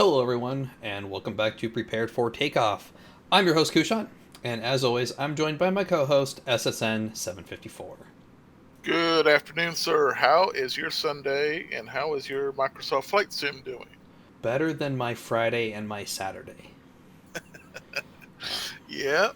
Hello, everyone, and welcome back to Prepared for Takeoff. I'm your host, Kushan, and as always, I'm joined by my co-host, SSN 754. Good afternoon, sir. How is your Sunday and how is your Microsoft Flight Sim doing? Better than my Friday and my Saturday. Yeah,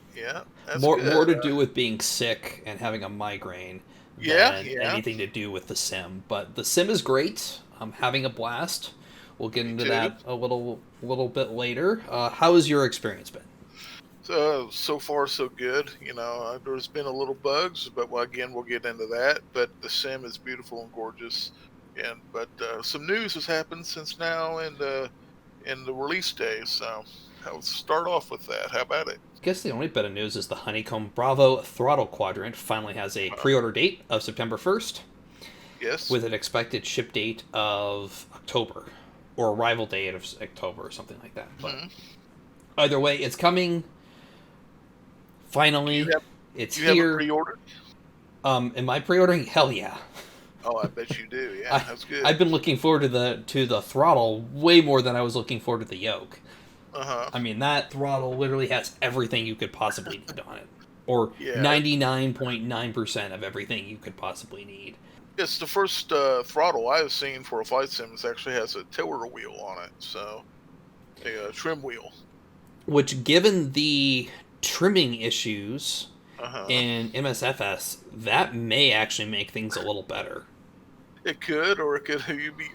that's More good. to do with being sick and having a migraine Yeah, than yeah, anything to do with the sim. But the sim is great. I'm having a blast. We'll get me into too. that a little bit later. How has your experience been? So far so good. There's been a little bugs, but again, we'll get into that. But the sim is beautiful and gorgeous. But some news has happened since now and the release day. So I'll start off with that. How about it? I guess the only bit of news is the Honeycomb Bravo throttle quadrant finally has a Uh, pre-order date of September 1st, yes. with an expected ship date of October or arrival date of October or something like that. But Hmm. either way, it's coming. Do you Finally, have it's do you have it here. pre-ordered? Am I pre-ordering? Hell yeah! Oh, I bet you do. Yeah, I that's good. I've been looking forward to the throttle way more than I was looking forward to the yoke. Uh huh. I mean, that throttle literally has everything you could possibly need on it, or Yeah, 99.9% of everything you could possibly need. it's the first throttle I've seen for a flight sim that actually has a tiller wheel on it, so a trim wheel. Which, given the trimming issues Uh huh. in MSFS, that may actually make things a little better. It could, or it could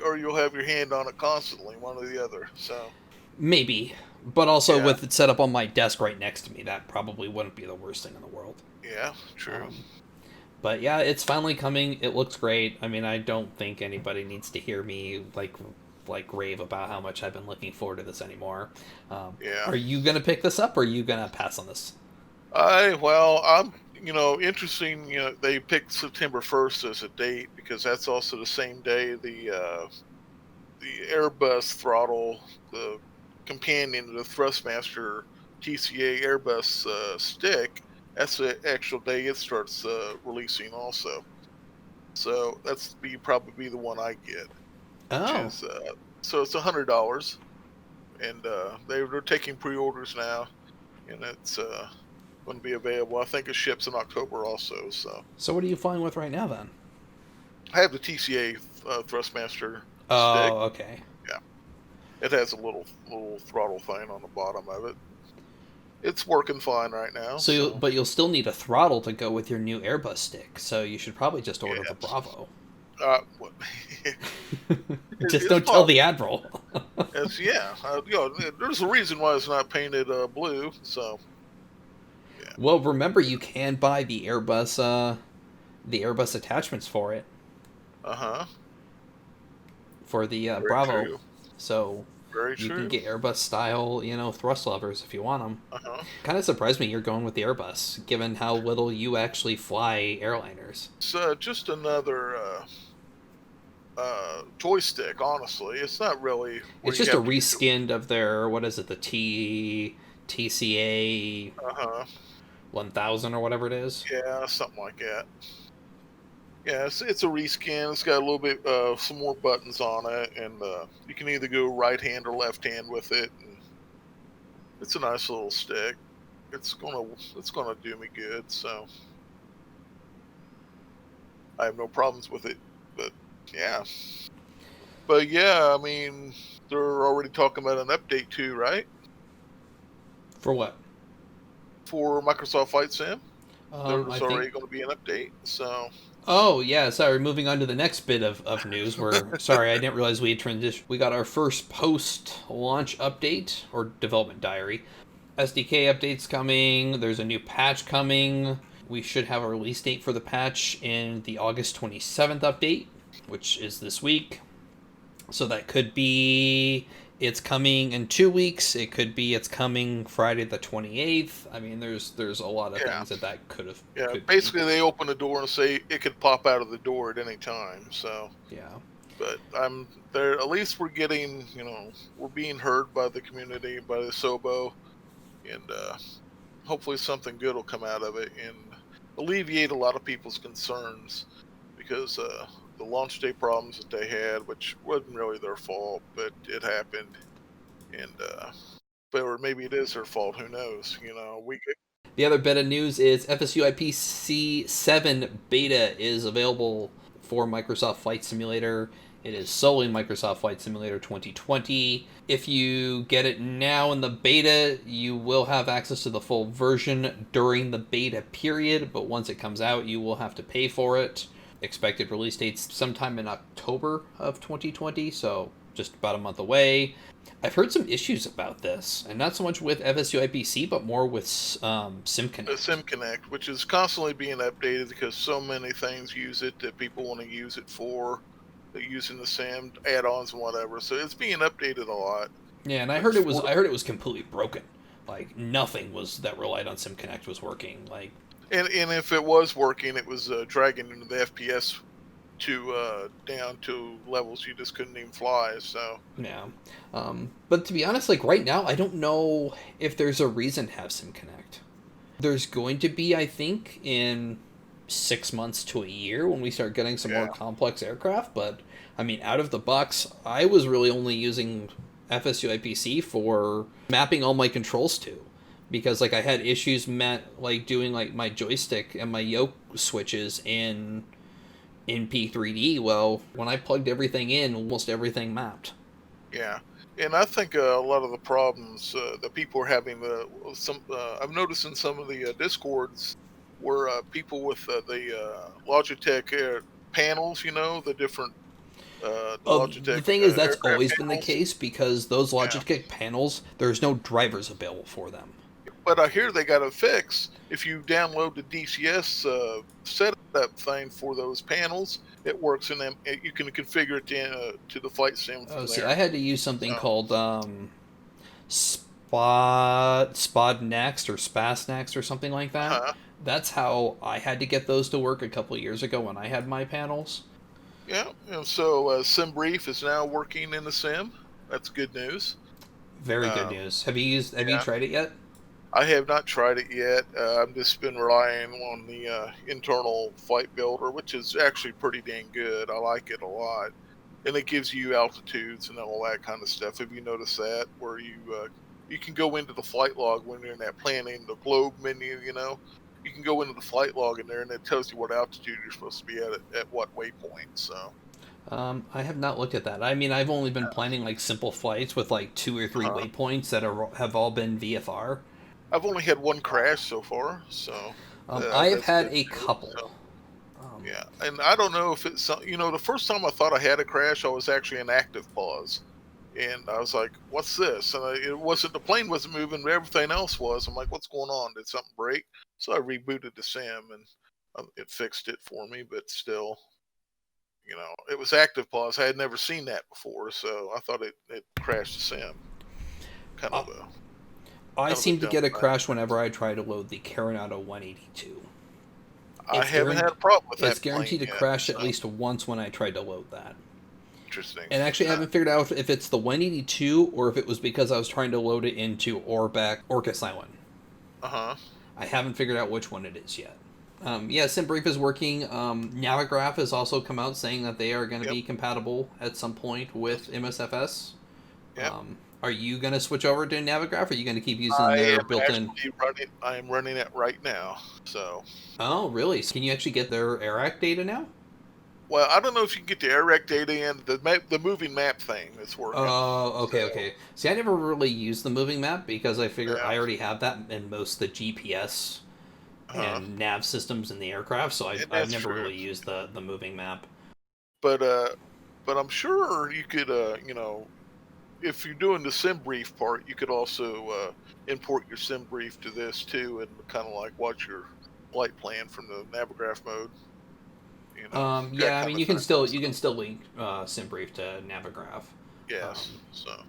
or you'll have your hand on it constantly, one or the other. So Maybe. But also, yeah, with it set up on my desk right next to me, that probably wouldn't be the worst thing in the world. yeah, true. Um, but yeah, it's finally coming. It looks great. I mean, I don't think anybody needs to hear me rave about how much I've been looking forward to this anymore. Yeah, Are you gonna pick this up, or are you gonna pass on this? I'm interesting. They picked September 1st as a date because that's also the same day the Airbus throttle, the companion to the Thrustmaster TCA Airbus stick, that's the actual day it starts releasing also. So probably be the one I get, which Oh, is so it's $100, and they're taking pre-orders now, and it's going to be available. I think it ships in October also. So so what are you flying with right now then? I have the TCA Thrustmaster stick. Oh, okay. Yeah, it has a little throttle thing on the bottom of it. It's working fine right now. So But you'll still need a throttle to go with your new Airbus stick, so you should probably just order the yes, Bravo. what, Just it's don't tell the possible. Admiral. Yeah. There's a reason why it's not painted blue. So yeah. Well, remember you can buy the Airbus attachments for it Uh huh. for the Very Bravo, true. so Very you can true. get Airbus style, thrust levers if you want them. Uh huh. Kind of surprised me you're going with the Airbus, given how little you actually fly airliners. It's just another joystick. Honestly, it's not really where It's you just a have to use your. reskin of their, what is it, the TCA Uh huh. 1000 or whatever it is. Yeah, something like that. Yeah, it's a reskin. It's got a little bit some more buttons on it, and you can either go right hand or left hand with it. And it's a nice little stick. It's gonna do me good. So I have no problems with it. But yeah, I mean, they're already talking about an update too, right? For what? For Microsoft Flight Sim, I there's think. already going to be an update. So Oh yeah, sorry. Moving on to the next bit of news. We're sorry, I didn't realize we had transitioned. We got our first post-launch update or development diary. SDK updates coming. There's a new patch coming. We should have a release date for the patch in the August 27th update, which is this week. So that could be it's coming in 2 weeks. It could be it's coming Friday the 28th. I mean, there's a lot of yeah, things that yeah. could be. Basically, they open the door and say it could pop out of the door at any time. So Yeah. but I'm there. At least we're getting, we're being heard by the community, by the Sobo, and hopefully something good will come out of it and alleviate a lot of people's concerns because the launch day problems that they had, which wasn't really their fault, but it happened. and but or maybe it is their fault. Who knows? The other bit of news is FSUIPC 7 beta is available for Microsoft Flight Simulator. It is solely Microsoft Flight Simulator 2020. If you get it now in the beta, you will have access to the full version during the beta period, but once it comes out, you will have to pay for it. Expected release date's sometime in October of 2020, so just about a month away. I've heard some issues about this, and not so much with FSUIPC, but more with SimConnect. SimConnect, which is constantly being updated because so many things use it that people want to use it for. They're using the Sim add-ons and whatever, so it's being updated a lot. Yeah, and I heard it was completely broken. Like nothing was that relied on SimConnect was working. Like, and if it was working, it was dragging into the FPS to down to levels you just couldn't even fly. So yeah, but to be honest, like right now, I don't know if there's a reason to have SimConnect. There's going to be, I think, in 6 months to a year when we start getting some more complex aircraft. But I mean, out of the box, I was really only using FSUIPC for mapping all my controls to, because like I had issues like doing like my joystick and my yoke switches in P3D. Well, when I plugged everything in, almost everything mapped. Yeah, and I think a lot of the problems that people are having, I've noticed in some of the discords where people with the Logitech panels, the different the The Logitech thing is, that's aircraft always been the panels. case because those Yeah, Logitech panels, there's no drivers available for them. but I hear they got a fix. If you download the DCS setup thing for those panels, it works in them. You can configure it to the flight sim Oh, from see, there. I had to use something So, called Spod Next or Spas Next or something like that. uh-huh. That's how I had to get those to work a couple of years ago when I had my panels. Yeah, and so SimBrief is now working in the sim. That's good news. Very good Um, news. Have you yeah, tried it yet? I have not tried it yet. I've just been relying on the internal flight builder, which is actually pretty dang good. I like it a lot, and it gives you altitudes and all that kind of stuff. Have you noticed that where you can go into the flight log when you're in that planning the globe menu? You can go into the flight log in there, and it tells you what altitude you're supposed to be at what waypoint. So. I have not looked at that. I mean, I've only been planning like simple flights with like 2 or 3 Uh-huh. waypoints that have all been VFR. I've only had one crash so far, so I have that's had good a too. couple. So Um, yeah, and I don't know if it's the first time I thought I had a crash, I was actually in active pause, and I was like, "What's this?" And it wasn't the plane wasn't moving, but everything else was. I'm like, "What's going on? Did something break?" So I rebooted the sim, and it fixed it for me. But still, it was active pause. I had never seen that before, so I thought it crashed the sim. Kind uh, of a I kind of a seem to dumb get a thing. crash whenever I try to load the Coronado 182. I haven't had a problem with It's that plane guaranteed to yet. crash at So least once when I tried to load that. interesting. And actually, I haven't figured out if it's the 182 or if it was because I was trying to load it into Orcas Island. Uh-huh. I haven't figured out which one it is yet. Yeah, SimBrief is working. Navigraph has also come out saying that they are going to Yep. be compatible at some point with MSFS. Yep. Are you going to switch over to Navigraph, or are you going to keep using I their am built-in? actually running. I am running it right now. So, Oh, really? So can you actually get their AirAct data now? well, I don't know if you can get the AirRec data in the moving map thing that's working. Oh, okay, So, okay. See, I never really used the moving map because I figure yeah. I already have that in most of the GPS Uh-huh. and nav systems in the aircraft, so And I've that's never true. really used the moving map. But uh, but I'm sure you could if you're doing the sim brief part, you could also import your sim brief to this too, and kind of like watch your flight plan from the Navigraph mode. That Yeah, I kind mean of thing. you So, can still link SimBrief to Navigraph. yes. Um, So.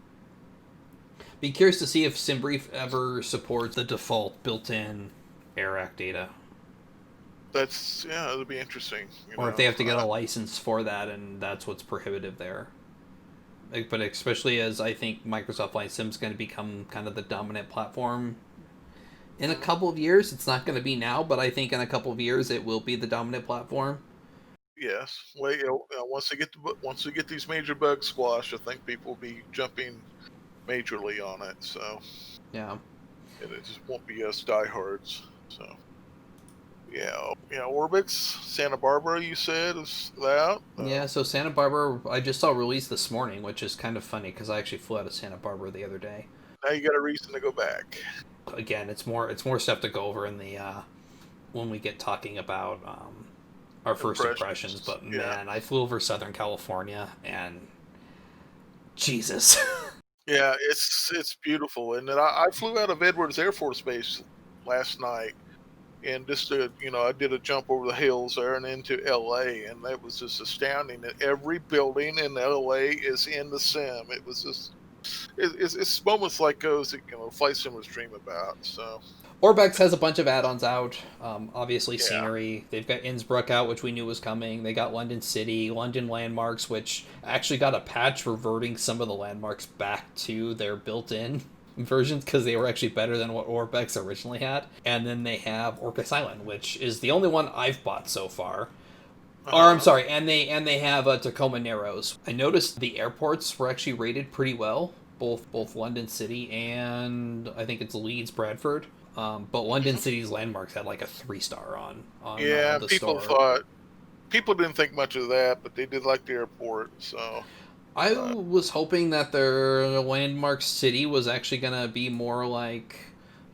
be curious to see if SimBrief ever supports the default built-in AirAct data, It'll be interesting. or if they have to get a license for that, and that's what's prohibitive there. But especially as I think Microsoft Flight Sim is going to become kind of the dominant platform in a Mhm. couple of years. It's not going to be now, but I think in a couple of years it will be the dominant platform. Yes. Well, once they get these major bugs squashed, I think people will be jumping majorly on it. So, Yeah. and it just won't be us diehards. So, yeah, Orbix, Santa Barbara. You said is out. Yeah, so Santa Barbara, I just saw released this morning, which is kind of funny because I actually flew out of Santa Barbara the other day. Now you got a reason to go back. Again, it's more stuff to go over in the when we get talking about our first impressions. Impressions. But Yeah. man, I flew over Southern California, and Jesus. Yeah, it's beautiful, and then I flew out of Edwards Air Force Base last night, and just I did a jump over the hills there and into L.A., and that was just astounding. That every building in L.A. is in the sim. It was just it's moments like those that flight simmers dream about. So Orbex has a bunch of add-ons out. Obviously, yeah, scenery. They've got Innsbruck out, which we knew was coming. They got London City, London landmarks, which actually got a patch reverting some of the landmarks back to their built-in versions because they were actually better than what Orbex originally had. And then they have Orcas Island, which is the only one I've bought so far. Or I'm uh-huh. sorry, and they have Tacoma Narrows. I noticed the airports were actually rated pretty well, both London City and I think it's Leeds Bradford. But London Hmm. City's landmarks had like a 3 star on Yeah, the people store. thought people didn't think much of that, but they did like the airport. So I uh, was hoping that their landmark city was actually gonna be more like,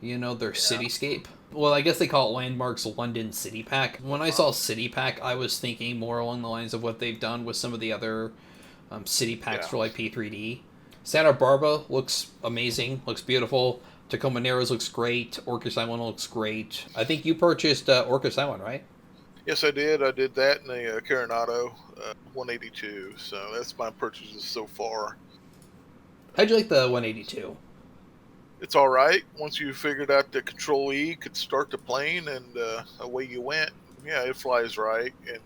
their yeah, cityscape. Well, I guess they call it Landmarks London City Pack. When I saw City Pack, I was thinking more along the lines of what they've done with some of the other city packs yeah. for like P3D. Santa Barbara looks amazing, looks beautiful. Tacoma Narrows looks great. Orcas Island looks great. I think you purchased Orcas Island, right? Yes, I did. I did that in the Coronado 182. So that's my purchases so far. How'd you like the 182? It's all right once you figured out the Control E could start the plane, and away you went. Yeah, it flies right, and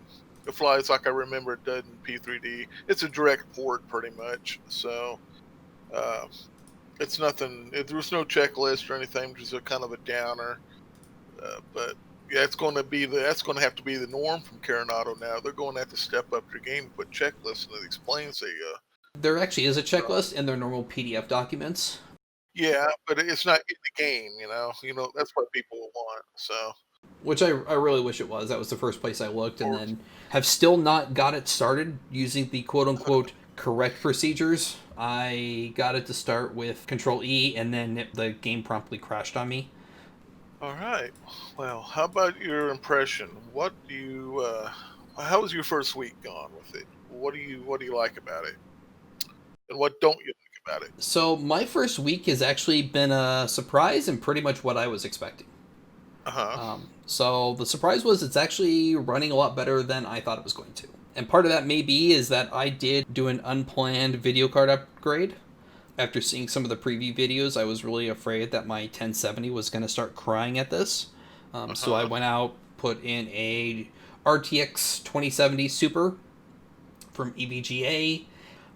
it flies like I remember it did in P3D. It's a direct port, pretty much. So uh, it's nothing. There's no checklist or anything. Just a kind of a downer. But yeah, that's going to have to be the norm from Coronado now. They're going to have to step up their game and put checklists into these planes. There actually is a checklist in their normal PDF documents, Yeah, but it's not in the game. That's what people want. So. which I really wish it was. That was the first place I looked, and Or then have still not got it started using the quote unquote correct procedures. I got it to start with Control E, and then the game promptly crashed on me. all right. Well, how about your impression? What do you? How was your first week gone with it? What do you like about it, and what don't you like about it? So my first week has actually been a surprise and pretty much what I was expecting. Uh huh. So the surprise was it's actually running a lot better than I thought it was going to. And part of that may be is that I did do an unplanned video card upgrade. After seeing some of the preview videos, I was really afraid that my 1070 was going to start crying at this. Uh So I huh. went out, put in a RTX 2070 Super from EVGA.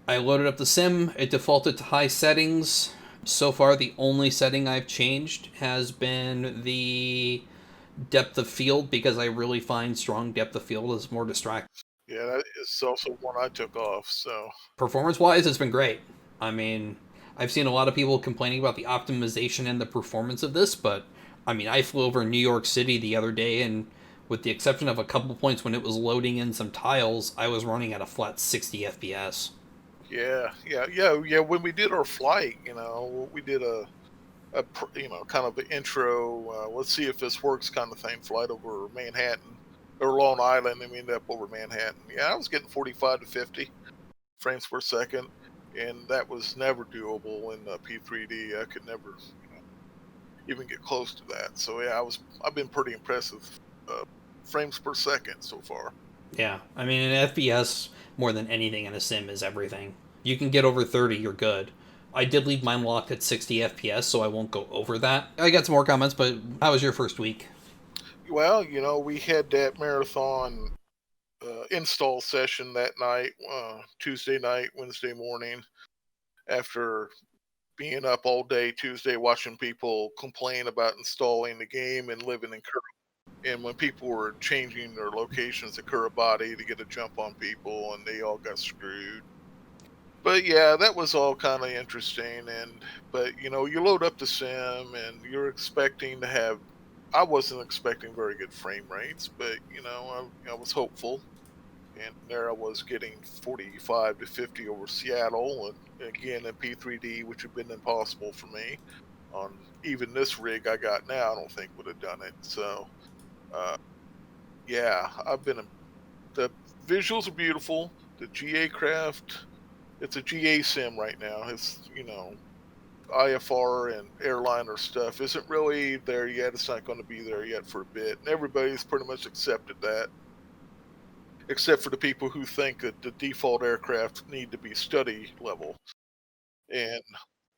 I loaded up the sim. It defaulted to high settings. So far, the only setting I've changed has been the depth of field because I really find strong depth of field is more distracting. Yeah, that is also one I took off. So. Performance wise, it's been great. I mean, I've seen a lot of people complaining about the optimization and the performance of this, but I mean, I flew over New York City the other day, and with the exception of a couple points when it was loading in some tiles, I was running at a flat 60 FPS. Yeah. When we did our flight, we did kind of an intro. Let's see if this works kind of thing. Flight over Manhattan or Long Island, and we ended up over Manhattan. Yeah, I was getting 45 to 50 frames per second, and that was never doable in P3D. I could never even get close to that. So yeah, I've been pretty impressed with frames per second so far. Yeah, I mean, an FPS more than anything in a sim is everything. You can get over 30, you're good. I did leave mine locked at 60 FPS, so I won't go over that. I got some more comments, but how was your first week? Well, we had that marathon install session that night, Tuesday night, Wednesday morning, after being up all day Tuesday watching people complain about installing the game and living in and when people were changing their locations to Kiribati to get a jump on people, and they all got screwed. But yeah, that was all kind of interesting. But you load up the sim and you're expecting to have. I wasn't expecting very good frame rates, but I was hopeful. And there I was getting 45 to 50 over Seattle, and again in P3D, which had been impossible for me on even this rig I got now. I don't think would have done it. So uh, yeah, the visuals are beautiful. The GA craft, it's a GA sim right now. It's IFR and airliner stuff isn't really there yet. It's not going to be there yet for a bit, and everybody's pretty much accepted that, except for the people who think that the default aircraft need to be study level. And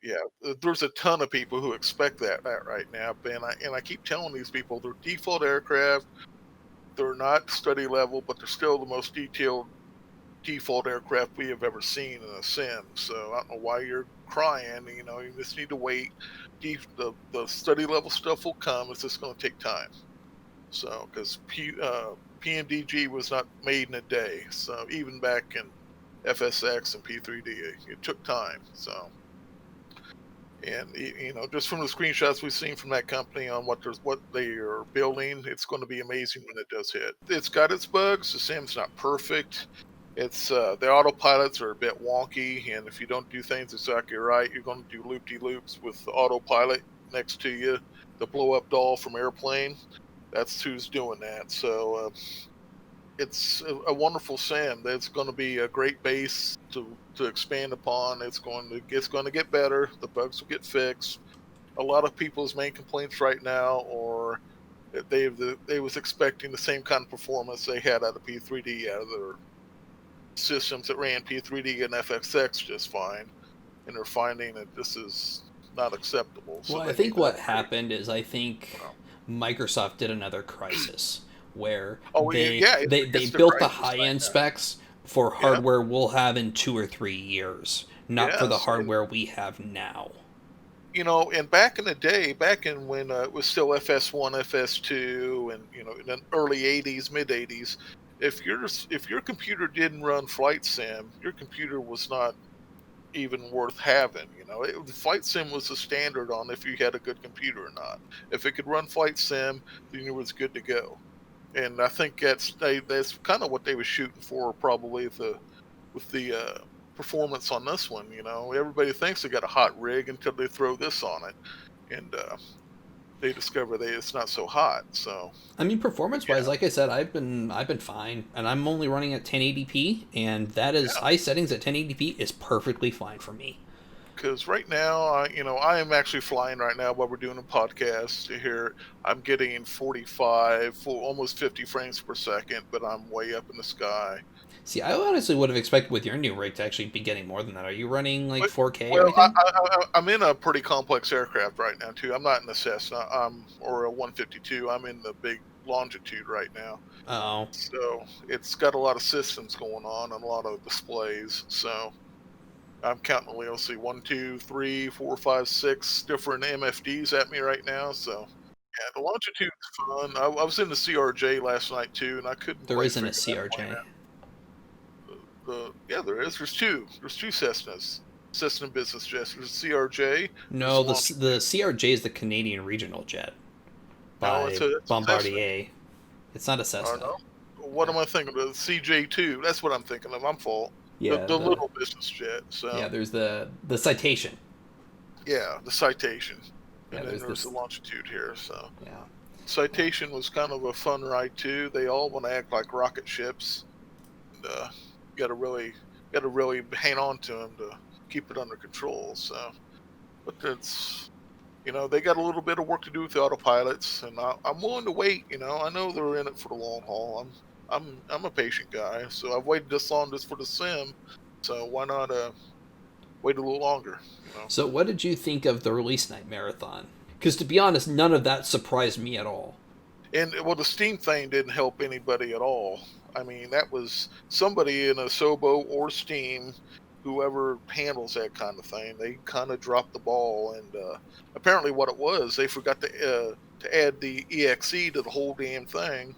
yeah, there's a ton of people who expect that right now. And I keep telling these people their default aircraft, they're not study level, but they're still the most detailed default aircraft we have ever seen in a sim. So I don't know why you're crying. You just need to wait. The study level stuff will come. It's just going to take time. So because PMDG was not made in a day. So even back in FSX and P3D, it took time. So. And just from the screenshots we've seen from that company on what they are building, it's going to be amazing when it does hit. It's got its bugs. The sim's not perfect. It's the autopilots are a bit wonky, and if you don't do things exactly right, you're going to do loop-de-loops with the autopilot next to you. The blow-up doll from Airplane, that's who's doing that. So it's a wonderful sim. That's going to be a great base to expand upon. It's going to get better. The bugs will get fixed. A lot of people's main complaints right now are that they was expecting the same kind of performance they had out of P3D, out of their systems that ran P3D and FXX just fine, and they're finding that this is not acceptable. Well, So I they need think to what upgrade. happened is I think Well, Microsoft did another crisis where oh they yeah, they, they it's the built the crisis high right end now. specs for Yeah. hardware we'll have in 2 or 3 years, not for the Yes, and hardware we have now. and back in the day, back in when it was still FS1, FS2, and in the early '80s, mid '80s, if your computer didn't run flight sim, your computer was not even worth having. The flight sim was the standard on if you had a good computer or not. If it could run flight sim, then it was good to go. And I think that's kind of what they were shooting for, probably with the performance on this one. Everybody thinks they got a hot rig until they throw this on it, and they discover that it's not so hot. So I mean, performance wise, yeah, like I said, I've been fine, and I'm only running at 1080p, and that is yeah. high settings at 1080p is perfectly fine for me. Because right now, I am actually flying right now while we're doing a podcast here. I'm getting 45, almost 50 frames per second, but I'm way up in the sky. See, I honestly would have expected with your new rig to actually be getting more than that. Are you running like But 4K or well, anything? I'm in a pretty complex aircraft right now too. I'm not in a Cessna, or a 152. I'm in the big Longitude right now. Oh, So it's got a lot of systems going on and a lot of displays. So I'm counting, let's see, one, two, three, four, five, six different MFDs at me right now. So yeah, the Longitude's fun. I was in the CRJ last night too, and I couldn't there quite isn't a figure that plane CRJ. out. Yeah, there is. There's two. There's two Cessnas. Cessna business jets. There's a CRJ. There's No, a the Longitude. CRJ is the Canadian regional jet No, by it's a Cessna. Bombardier. It's not a I Cessna. know. What Yeah, am I thinking of? The CJ2. That's what I'm thinking of. I'm fault. The yeah, the little business jet. yeah. So There's the Citation. yeah, the Citation, Yeah, and then there's there's the this. Longitude here. So Yeah, well, Citation was kind of a fun ride too. They all want to act like rocket ships, and got to really hang on to them to keep it under control. So, but they got a little bit of work to do with the autopilots, and I'm willing to wait. I know they're in it for the long haul. I'm a patient guy, so I've waited this long just for the sim. So why not wait a little longer? so what did you think of the release night marathon? Because to be honest, none of that surprised me at all. And well, the Steam thing didn't help anybody at all. I mean, that was somebody in a Sobo or Steam, whoever handles that kind of thing. They kind of dropped the ball, and apparently, what it was, they forgot to add the exe to the whole damn thing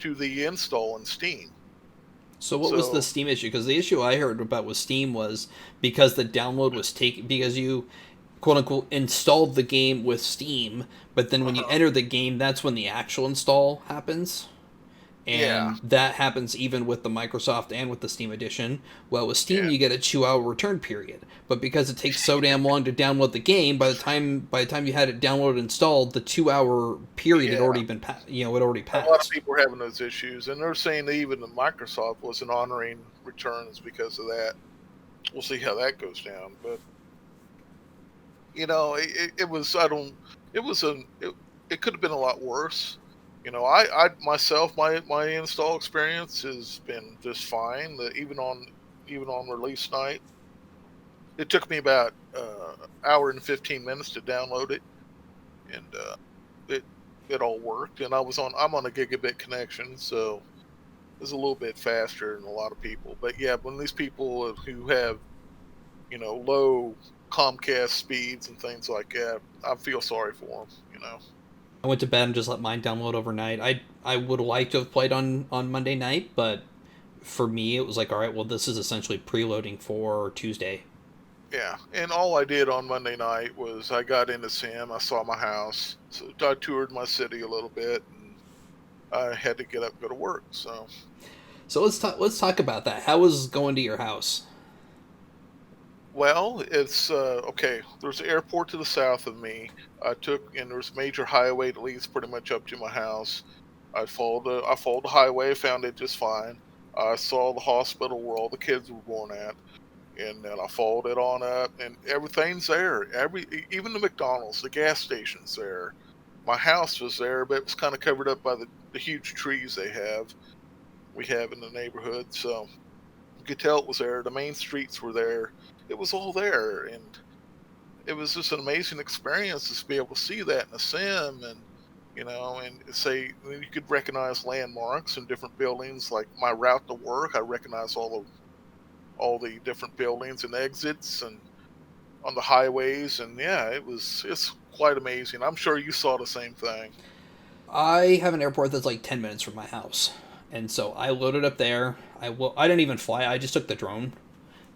to the install in Steam. So what was the So Steam issue? Because the issue I heard about with Steam was because the download was taken because you quote unquote installed the game with Steam, but then when you uh enter the game, that's when the actual install happens. yeah, And that happens even with the Microsoft and with the Steam Edition. Well, with Steam, yeah, you get a 2 hour return period, but because it takes so damn long to download the game, by the time you had it downloaded and installed, the 2 hour period had yeah. already been had already A lot of passed. people are having those issues, and they're saying that even the Microsoft wasn't honoring returns because of that. We'll see how that goes down, but it was I don't it was it could have been a lot worse. I myself my install experience has been just fine. Even on release night, it took me about hour and 15 minutes to download it, and it it all worked. And I'm on a gigabit connection, so it's a little bit faster than a lot of people. But yeah, when these people who have low Comcast speeds and things like that, I feel sorry for them. I went to bed and just let mine download overnight. I would like to have played on Monday night, but for me it was like, all right, well this is essentially preloading for Tuesday. Yeah, and all I did on Monday night was I got into Sim. I saw my house, so I toured my city a little bit, and I had to get up and go to work. So, So let's talk about that. How was going to your house? well, it's okay. There's an airport to the south of me. And there's a major highway that leads pretty much up to my house. I followed the highway, found it just fine. I saw the hospital where all the kids were born at, and then I followed it on up, and everything's there. Even the McDonald's, the gas station's there. My house was there, but it was kind of covered up by the huge trees we have in the neighborhood. So you could tell it was there. The main streets were there. It was all there, and it was just an amazing experience to be able to see that in a sim, and say you could recognize landmarks and different buildings. Like my route to work, I recognize all the different buildings and exits and on the highways, and yeah, it's quite amazing. I'm sure you saw the same thing. I have an airport that's like 10 minutes from my house. And so I loaded up there. I didn't even fly. I just took the drone.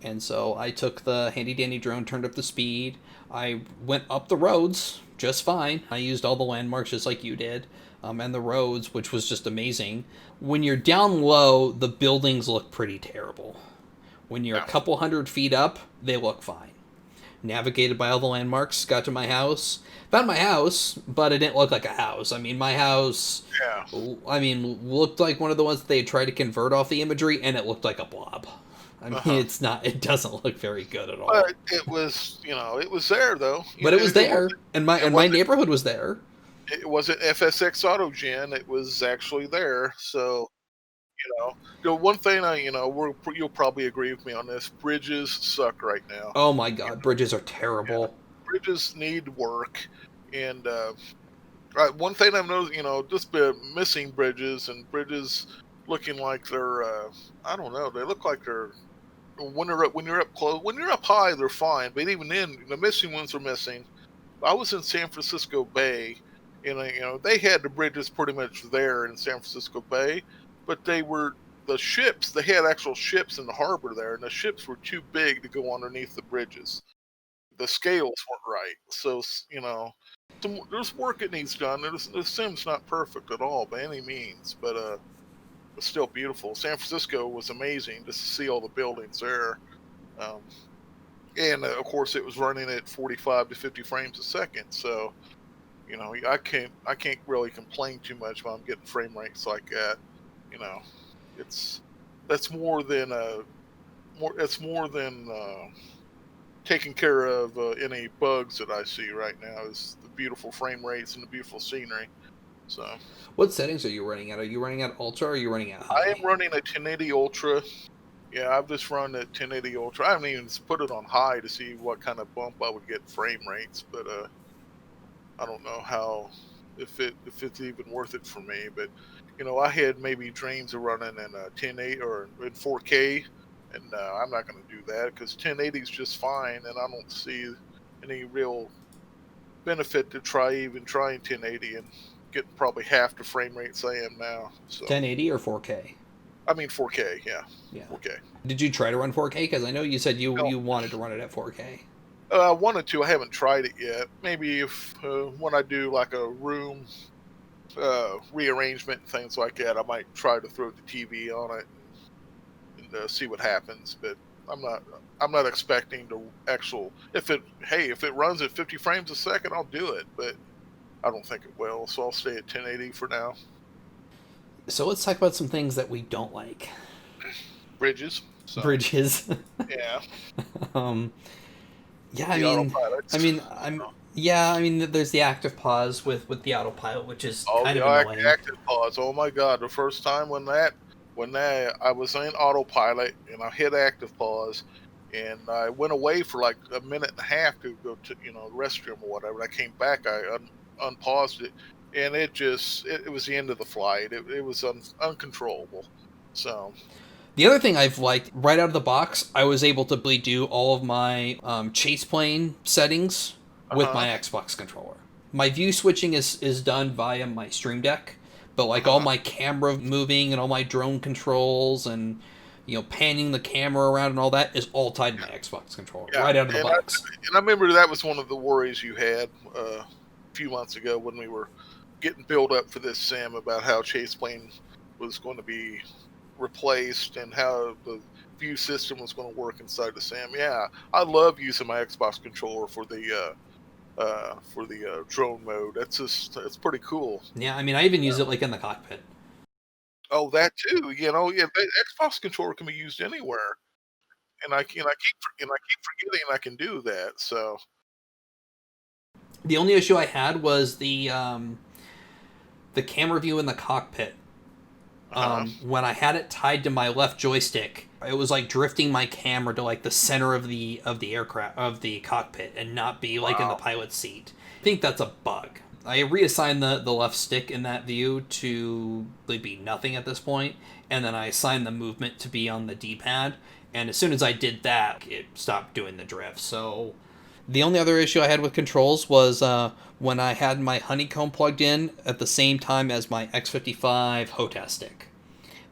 And so I took the handy dandy drone, turned up the speed. I went up the roads just fine. I used all the landmarks just like you did, and the roads, which was just amazing. When you're down low, the buildings look pretty terrible. When you're a Yeah. couple hundred feet up, they look fine. Navigated by all the landmarks, got to my house, found my house, but it didn't look like a house. I mean, my house, Yeah. looked like one of the ones that they tried to convert off the imagery, and it looked like a blob. I mean, Uh-huh. it doesn't look very good at all. But it was there though. But it was It wasn't there, and my it and my wasn't neighborhood was there. it wasn't FSX AutoGen. It was actually there. So the one thing you'll probably agree with me on this. Bridges suck right now. Oh my god, bridges are terrible. Bridges need work, and right, one thing I've noticed, just been missing bridges looking like they're, I don't know, they look like they're when you're up close, when you're up high, they're fine, but even then, the missing ones are missing. I was in San Francisco Bay, and they had the bridges pretty much there in San Francisco Bay, but the ships. They had actual ships in the harbor there, and the ships were too big to go underneath the bridges. The scales weren't right. So there's work that needs done. The sim's not perfect at all by any means, but it's still beautiful. San Francisco was amazing just to see all the buildings there, um, and of course it was running at 45 to 50 frames a second. So I can't really complain too much when I'm getting frame rates like that. You know, it's that's more than it's more than taking care of any bugs that I see right now is the beautiful frame rates and the beautiful scenery. So What settings are you running at? Are you running at ultra or are you running at I am high? running a 1080 Ultra. Yeah, I've just run at 1080 Ultra. I haven't even put it on high to see what kind of bump I would get in frame rates, but I don't know how if it's even worth it for me. But I had maybe dreams of running in 1080 or in 4K, and I'm not going to do that because 1080 is just fine, and I don't see any real benefit to trying 1080 and getting probably half the frame rates I am now. So 1080 or 4K? I mean 4K, yeah, Yeah. 4K. Did you try to run 4K? Because I know you said No, you wanted to run it at 4K. I wanted to. I haven't tried it yet. Maybe if when I do like a room rearrangement and things like that, I might try to throw the TV on it and see what happens. But I'm not. I'm not expecting to actual. If it runs at 50 frames a second, I'll do it. But I don't think it will. So I'll stay at 1080 for now. So let's talk about some things that we don't like. Bridges. So Bridges. yeah, um, yeah, the I autopilots. mean, yeah, I mean, there's the active pause with the autopilot, which is Oh, kind the of annoying. active pause. Oh my god, the first time when that I was in autopilot and I hit active pause and I went away for like a minute and a half to go to, the restroom or whatever. I came back, unpaused it, and it was the end of the flight. It was uncontrollable. So, The other thing I've liked right out of the box, I was able to do all of my chase plane settings with my uh-huh. Xbox controller. My view switching is done via my Stream Deck, but like all Uh-huh. my camera moving and all my drone controls and panning the camera around and all that is all tied to my Xbox controller Yeah. right out of the box. And I remember that was one of the worries you had a few months ago when we were getting built up for this sim about how Chase Plane was going to be replaced and how the view system was going to work inside the sim. Yeah, I love using my Xbox controller for the drone mode. That's pretty cool. Yeah, I mean, I even use it like in the cockpit. Oh, that too. Yeah, the Xbox controller can be used anywhere, and I keep forgetting I can do that. So, The only issue I had was the camera view in the cockpit. uh-huh. When I had it tied to my left joystick, it was like drifting my camera to like the center of the aircraft of the cockpit and not be like in the Wow. pilot's seat. I think that's a bug. I reassigned the left stick in that view to be nothing at this point, and then I assigned the movement to be on the D-pad. And as soon as I did that, it stopped doing the drift. So the only other issue I had with controls was when I had my honeycomb plugged in at the same time as my X55 HOTAS stick.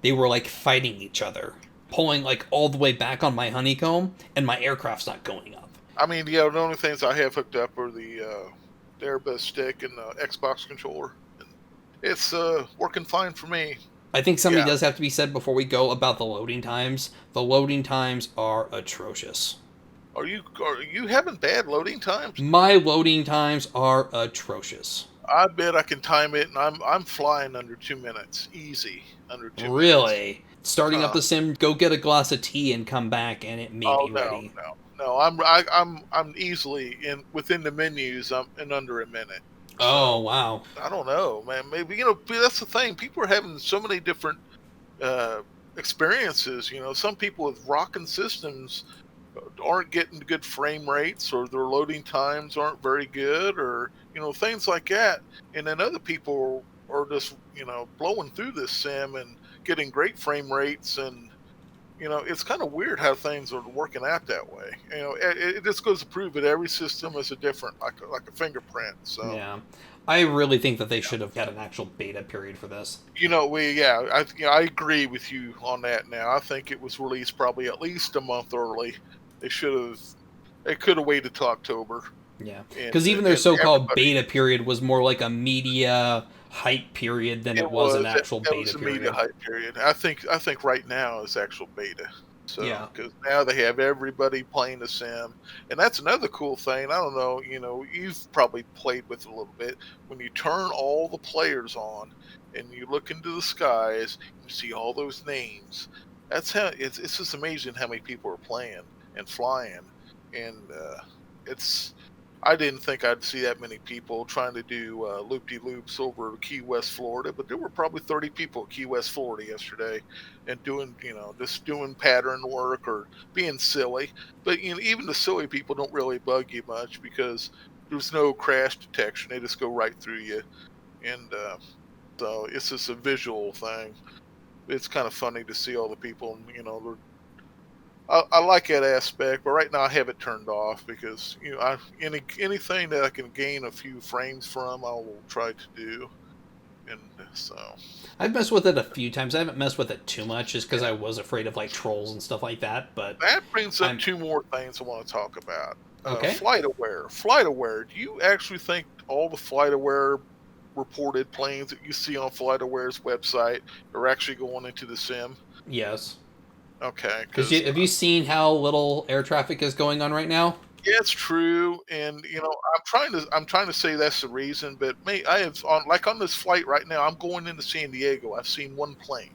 They were like fighting each other, pulling like all the way back on my honeycomb, and my aircraft's not going up. I mean, yeah, the only things I have hooked up are the Airbus stick and the Xbox controller, and it's working fine for me. I think something Yeah, does have to be said before we go about the loading times. The loading times are atrocious. are you having bad loading times? My loading times are atrocious. I bet I can time it, and I'm flying under 2 minutes, easy under 2 minutes. Really? Starting up Huh? the sim, go get a glass of tea and come back, and it may Oh be no, ready. no. I'm easily in within the menus. I'm in under a minute. Oh, So wow. I don't know, man. Maybe that's the thing. People are having so many different uh, experiences. Some people with rocking systems aren't getting good frame rates, or their loading times aren't very good, or things like that. And then other people are just blowing through this sim and getting great frame rates, and it's kind of weird how things are working out that way. It just goes to prove that every system is a different, like a fingerprint. So. Yeah. I really think that they should have had an actual beta period for this. I agree with you on that. Now I think it was released probably at least a month early. They should have. They could have waited till October, Yeah. and Because even their and so called everybody. beta period was more like a media hype period than It it was an was actual that was beta the media period. hype period. I think right now is actual beta. So Yeah. because now they have everybody playing the sim, and that's another cool thing. I don't know. You've probably played with it a little bit. When you turn all the players on, and you look into the skies, you see all those names. That's how it's just amazing how many people are playing and flying, and it's I didn't think I'd see that many people trying to do loop-de-loops over Key West, Florida, but there were probably 30 people at Key West, Florida yesterday, and doing, just doing pattern work or being silly. But even the silly people don't really bug you much because there's no crash detection; they just go right through you, and so it's just a visual thing. It's kind of funny to see all the people, and I like that aspect, but right now I have it turned off because anything that I can gain a few frames from, I will try to do. and so I've messed with it a few times. I haven't messed with it too much just because I was afraid of like trolls and stuff like that. But that brings up I'm two more things I want to talk about. okay. Flight aware. Do you actually think all the flight aware reported planes that you see on FlightAware's website are actually going into the sim? Yes. Okay, Because because have you seen how little air traffic is going on right now? yeah, it's true, and I'm trying to say that's the reason, but I have on this flight right now. I'm going into San Diego. I've seen one plane.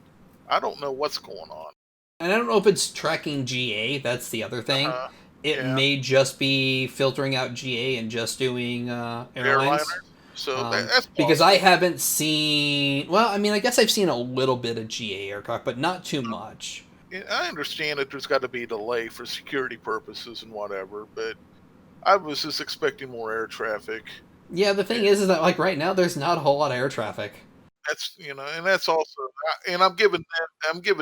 I don't know what's going on. And I don't know if it's tracking GA. That's the other thing. Uh-huh. It Yeah, may just be filtering out GA and just doing airliners. airlines. So that's Because I possible. haven't seen. Well, I mean, I guess I've seen a little bit of GA aircraft, but not too much. Yeah, I understand that there's got to be a delay for security purposes and whatever, but I was just expecting more air traffic. Yeah, the thing is that like right now, there's not a whole lot of air traffic. That's and that's also, and I'm giving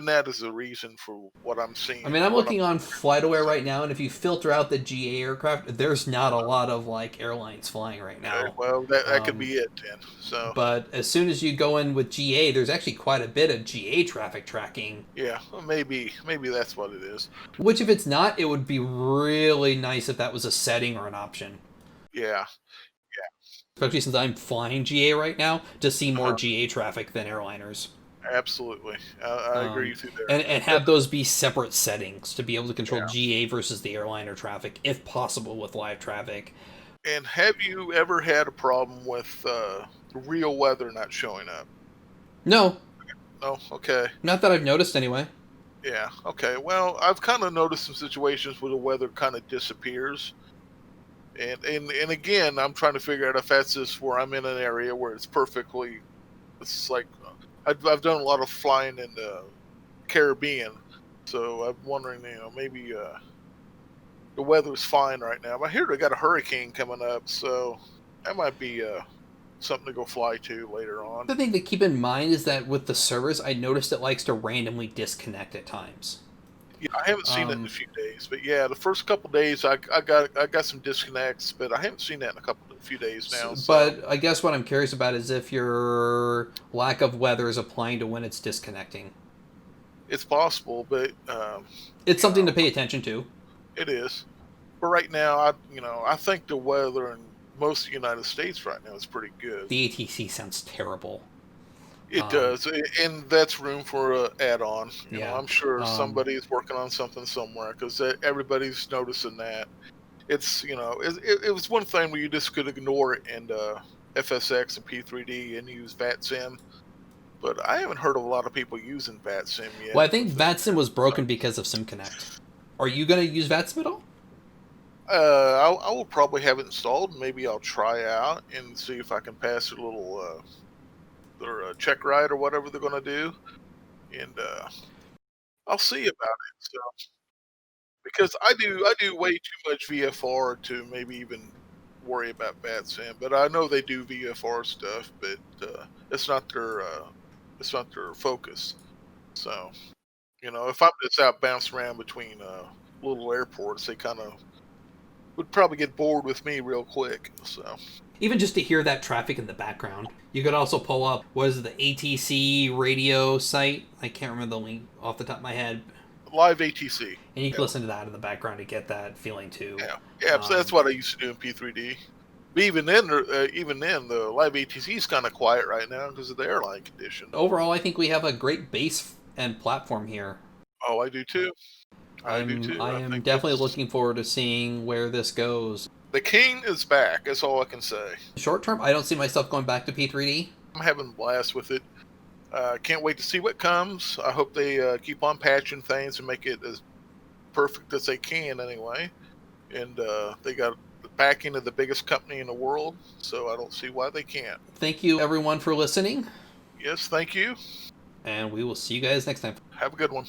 that as a reason for what I'm I seeing. mean, I'm What I'm looking on FlightAware right now, and if you filter out the GA aircraft, there's not a lot of like airlines flying right Okay, now. well, that could Um, be it then. So but as soon as you go in with GA, there's actually quite a bit of GA traffic tracking. yeah, well, maybe that's what it is. Which, if it's not, it would be really nice if that was a setting or an option. Yeah, Especially since I'm flying GA right now to see more uh, GA traffic than airliners. absolutely. I agree Um, with you there. and But, have those be separate settings to be able to control yeah. GA versus the airliner traffic, if possible, with live traffic. And have you ever had a problem with real weather not showing up? No, No. Okay. not that I've noticed anyway. Yeah. Okay. Well, I've kind of noticed some situations where the weather kind of disappears, and again, I'm trying to figure out if that's just where I'm in an area where it's perfectly. It's like I've done a lot of flying in the Caribbean, so I'm wondering, maybe the weather's fine right now. I hear they got a hurricane coming up, so that might be something to go fly to later on. The thing to keep in mind is that with the servers, I noticed it likes to randomly disconnect at times. Yeah, I haven't seen it in a Um, few days, but yeah, the first couple days I got some disconnects, but I haven't seen that in a few days now. So but I guess what I'm curious about is if your lack of weather is applying to when it's disconnecting. it's possible, but It's you something know, to pay attention to. it is. But right now, I think the weather in most of the United States right now is pretty good. The ATC sounds terrible. It Um, does, and that's room for a add-on. yeah. I'm sure Um, somebody's working on something somewhere because everybody's noticing that. It was one thing where you just could ignore it and FSX and P3D and use VATSIM, but I haven't heard of a lot of people using VATSIM yet well, I think with this. VATSIM was broken because of SimConnect. Are you going to use VATSIM at all? I will probably have it installed. Maybe I'll try out and see if I can pass a little their check ride or whatever they're going to do, and I'll see about it. So because I do way too much VFR to maybe even worry about VATSIM, but I know they do VFR stuff, but it's not their focus. So if I'm just out bouncing around between little airports, they kind of would probably get bored with me real quick. So Even just to hear that traffic in the background. You could also pull up, what is it, the ATC radio site? I can't remember the link off the top of my head. live ATC, And you can yeah, listen to that in the background to get that feeling too. yeah. So that's what I used to do in P3D. But even then, the live ATC is kind of quiet right now because of the airline condition. Overall, I think we have a great base and platform here. Oh, I do too. I do too. I I am think definitely it's looking forward to seeing where this goes. the king is back. That's all I can say. Short term, I don't see myself going back to P3D. I'm having a blast with it. Can't wait to see what comes. I hope they keep on patching things and make it as perfect as they can anyway. And they got the backing of the biggest company in the world, so I don't see why they can't. Thank you, everyone, for listening, Yes, thank you. and we will see you guys next time. Have a good one.